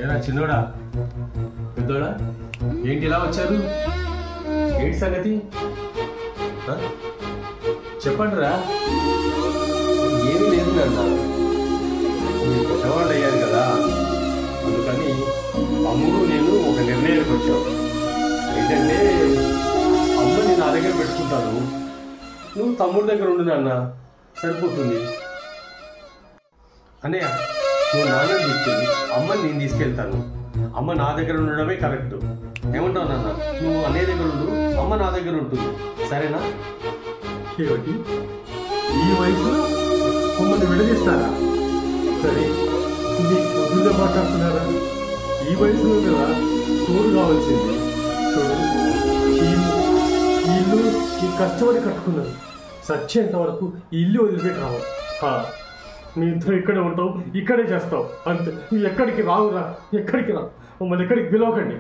ఏరా చిన్నోడా పెద్దోడా ఏంటి ఇలా వచ్చారు? ఏంటి సంగతి చెప్పండి రా. ఏమీ లేదు నాన్న, మీరు పెద్దవాళ్ళు అయ్యారు కదా, అందుకని అమ్ముడు నేను ఒక నిర్ణయానికి వచ్చాం. ఏంటంటే అమ్మని నా దగ్గర పెట్టుకుంటాను, నువ్వు తమ్ముడి దగ్గర ఉండు నాన్న, సరిపోతుంది. అన్నయ్య నువ్వు నాన్నని తీసుకెళ్ళి అమ్మని నేను తీసుకెళ్తాను. అమ్మ నా దగ్గర ఉండడమే కరెక్ట్. ఏమంటావు నాన్న? నువ్వు అన్నయ్య దగ్గర ఉండు, అమ్మ నా దగ్గర ఉంటుంది, సరేనా? ఏమిటి ఈ వయసులో మమ్మల్ని విడదీస్తారా? సరే నీకు పొద్దుగా మాట్లాడుతున్నారా? ఈ వయసులో కదా తోడు కావాల్సింది. చూడు, ఈ ఇల్లు ఈ కష్టపడి కట్టుకున్నాను, సచ్చేంత వరకు ఈ ఇల్లు వదిలిపెట్టి రావు. మీ ఇద్దరు ఇక్కడే ఉంటావు, ఇక్కడే చేస్తావు అంతే. నువ్వు ఎక్కడికి రావురా, ఎక్కడికి రా, మమ్మల్ని ఎక్కడికి పిలవకండి.